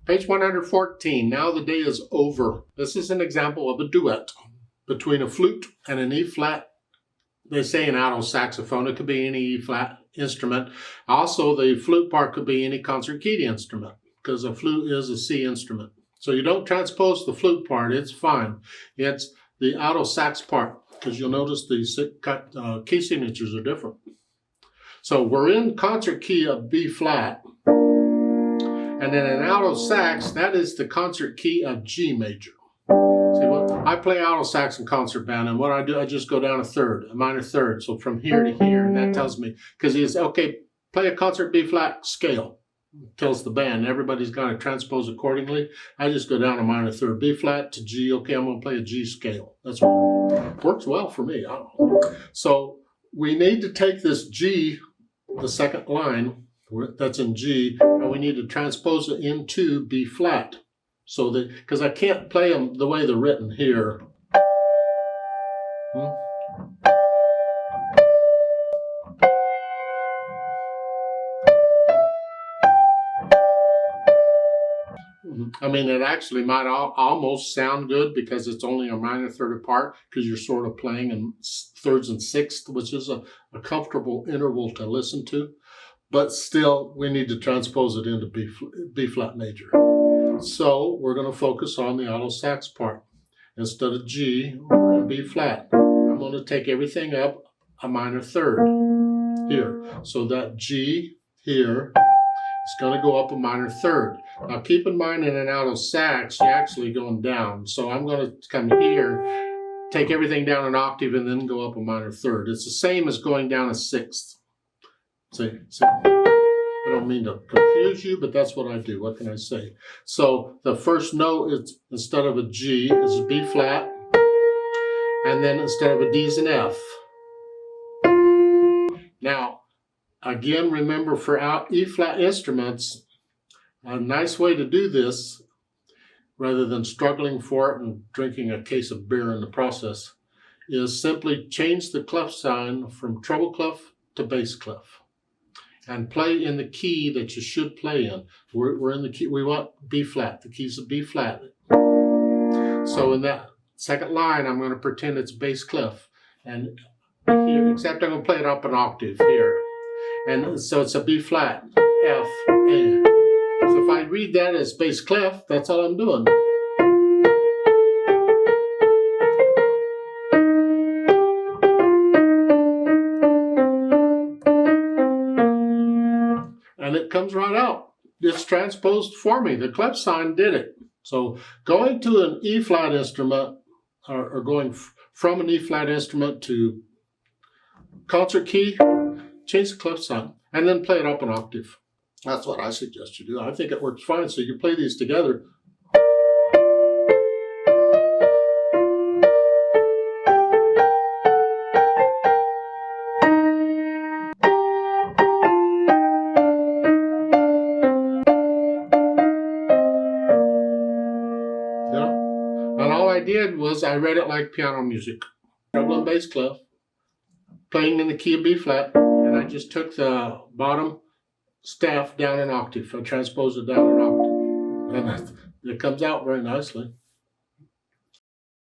Page 114. Now the day is over. This is an example of a duet between a flute and an E-flat. They say an alto saxophone. It could be any E-flat instrument. Also, the flute part could be any concert keyed instrument because a flute is a C instrument. So you don't transpose the flute part. It's fine. It's the alto sax part because you'll notice the key signatures are different. So we're in concert key of B-flat. And then an alto sax, that is the concert key of G major. See, I play alto sax in concert band, and what I do, I just go down a minor third. So from here to here, and that tells me, because he says, okay, play a concert B-flat scale. Tells the band, everybody's got to transpose accordingly. I just go down a minor third, B-flat to G. Okay, I'm going to play a G scale. That's what I do. Works well for me. I don't know. So we need to take this G, the second line, that's in G, and we need to transpose it into B-flat. So that, because I can't play them the way they're written here. I mean, it actually might almost sound good because it's only a minor third apart because you're sort of playing in thirds and sixths, which is a comfortable interval to listen to. But still, we need to transpose it into B-flat major. So we're going to focus on the alto sax part. Instead of G, we're in B-flat. I'm going to take everything up a minor third here. So that G here is going to go up a minor third. Now keep in mind in an alto sax, you're actually going down. So I'm going to come here, take everything down an octave, and then go up a minor third. It's the same as going down a sixth. See, I don't mean to confuse you, but that's what I do. What can I say? So the first note is, instead of a G, is a B flat, and then instead of a D is an F. Now, again, remember for E flat instruments, a nice way to do this, rather than struggling for it and drinking a case of beer in the process, is simply change the clef sign from treble clef to bass clef. And play in the key that you should play in. We're in the key, we want B-flat, the key's a B-flat. So in that second line, I'm going to pretend it's bass clef. And here, except I'm going to play it up an octave here. And so it's a B-flat, F, A. So if I read that as bass clef, that's all I'm doing. And it comes right out. It's transposed for me. The clef sign did it. So going to an E-flat instrument, or going from an E-flat instrument to concert key, change the clef sign, and then play it up an octave. That's what I suggest you do. I think it works fine. So you play these together. I did was I read it like piano music. Treble and bass clef, playing in the key of B flat, and I just took the bottom staff down an octave. I transposed it down an octave, and it comes out very nicely.